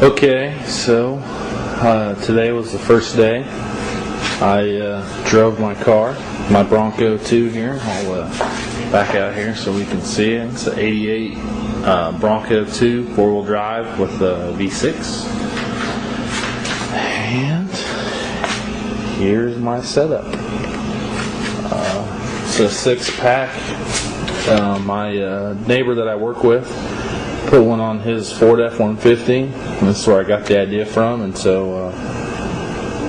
Okay, so today was the first day. I drove my car, my Bronco 2 here. I'll back out here so we can see it. It's an 88 Bronco 2 4-wheel drive with a V6. And here's my setup. It's a 6-pack. My neighbor that I work with put one on his Ford F-150, and this is where I got the idea from, and so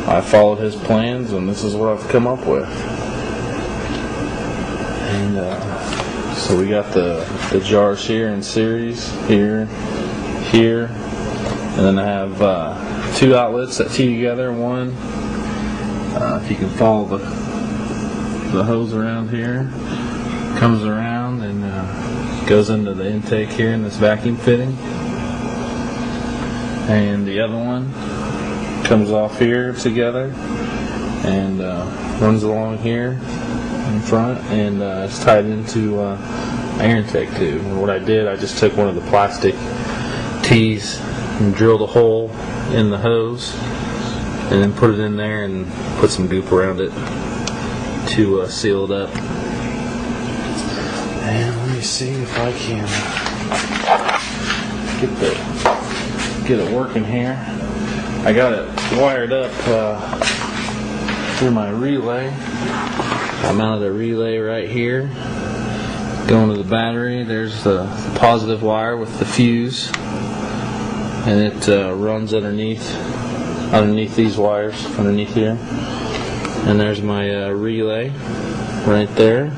I followed his plans, and this is what I've come up with. And so we got the jars here in series, here, and then I have 2 outlets that tee together. One, if you can follow the hose around here, comes around and goes into the intake here in this vacuum fitting, and the other one comes off here together and runs along here in front, and it's tied into air intake too. And what I did, I just took one of the plastic tees and drilled a hole in the hose and then put it in there and put some goop around it to seal it up. And let me see if I can get it working here. I got it wired up through my relay. I mounted a relay right here, going to the battery. There's the positive wire with the fuse, and it runs underneath these wires, underneath here. And there's my relay right there.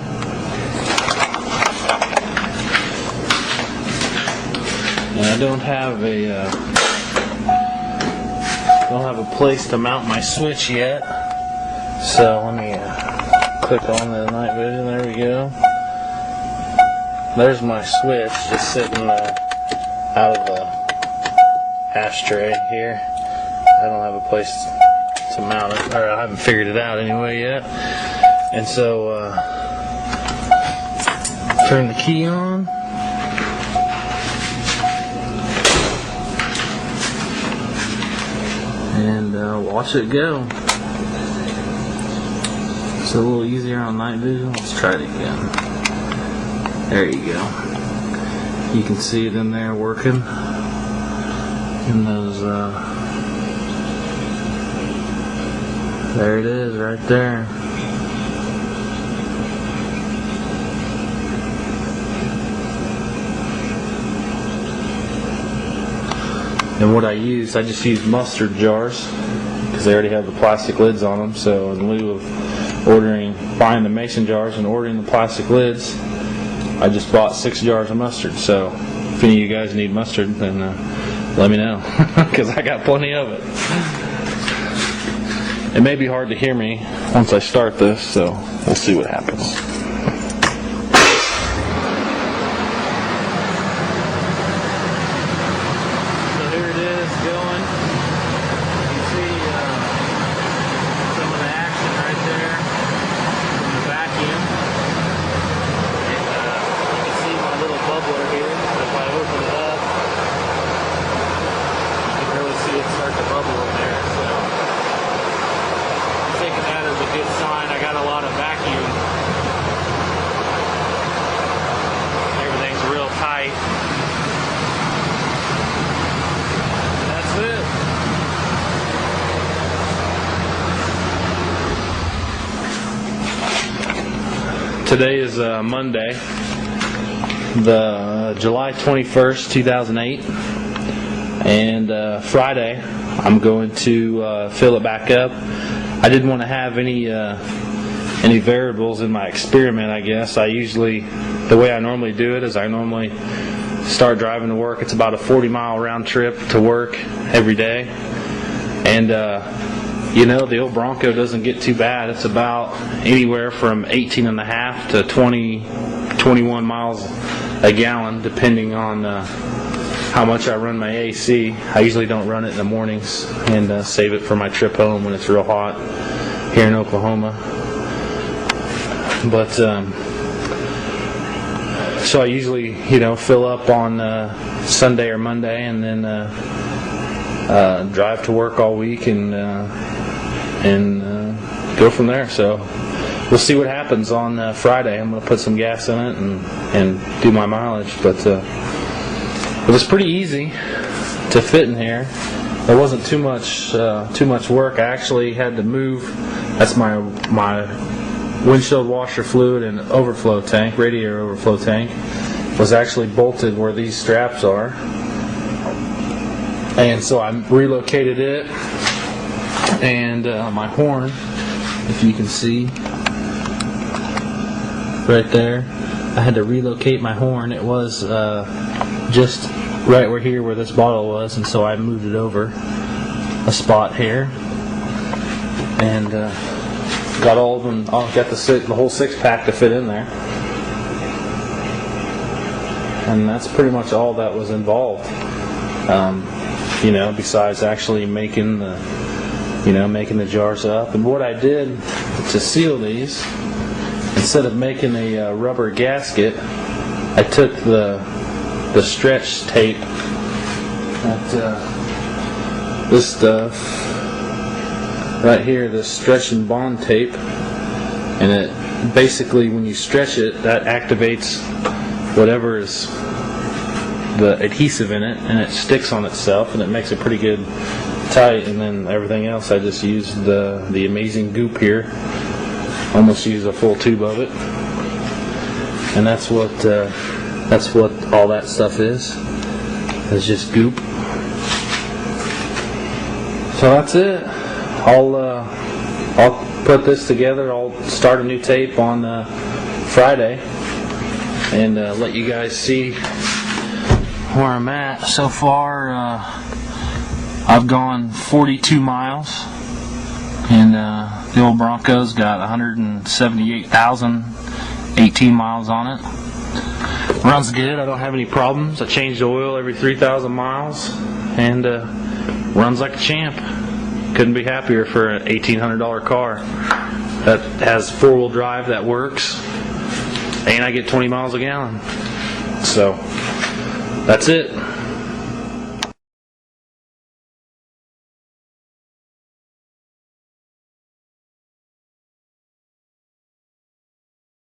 And I don't have a place to mount my switch yet, so let me click on the night vision. There we go. There's my switch just sitting out of the ashtray here. I don't have a place to mount it, or I haven't figured it out anyway yet. And so turn the key on. And watch it go. It's a little easier on night vision. Let's try it again. There you go. You can see it in there working. In those, there it is right there. And what I just used mustard jars because they already have the plastic lids on them. So in lieu of buying the mason jars and ordering the plastic lids, I just bought 6 jars of mustard. So if any of you guys need mustard, then let me know because I got plenty of it. It may be hard to hear me once I start this, so we'll see what happens. Today is Monday, the July 21st, 2008, and Friday I'm going to fill it back up. I didn't want to have any variables in my experiment, I guess. The way I normally do it is I normally start driving to work. It's about a 40-mile round trip to work every day, and the old Bronco doesn't get too bad. It's about anywhere from 18.5 to 21 miles a gallon, depending on how much I run my AC. I usually don't run it in the mornings and save it for my trip home when it's real hot here in Oklahoma. But so I usually, fill up on Sunday or Monday, and then drive to work all week and go from there. So we'll see what happens on Friday. I'm going to put some gas in it and do my mileage. But it was pretty easy to fit in here. There wasn't too much work. I actually had to move. That's my windshield washer fluid and overflow tank, radiator overflow tank, was actually bolted where these straps are. And so I relocated it, and my horn, if you can see right there, I had to relocate my horn. It was just right where this bottle was, and so I moved it over a spot here, and got all of them. Got the whole 6-pack to fit in there, and that's pretty much all that was involved. Besides actually making the jars up. And what I did to seal these, instead of making a rubber gasket, I took the stretch tape, this stuff right here, this stretch and bond tape, and it basically, when you stretch it, that activates whatever is the adhesive in it, and it sticks on itself, and it makes it pretty good tight. And then everything else, I just used the amazing goop here. Almost used a full tube of it, and that's what all that stuff is. It's just goop. So that's it. I'll put this together. I'll start a new tape on Friday, and let you guys see where I'm at. So far, I've gone 42 miles, and the old Bronco's got 178,000, 18 miles on it. Runs good. I don't have any problems. I change the oil every 3,000 miles, and runs like a champ. Couldn't be happier for an $1,800 car that has 4-wheel drive that works, and I get 20 miles a gallon. So that's it.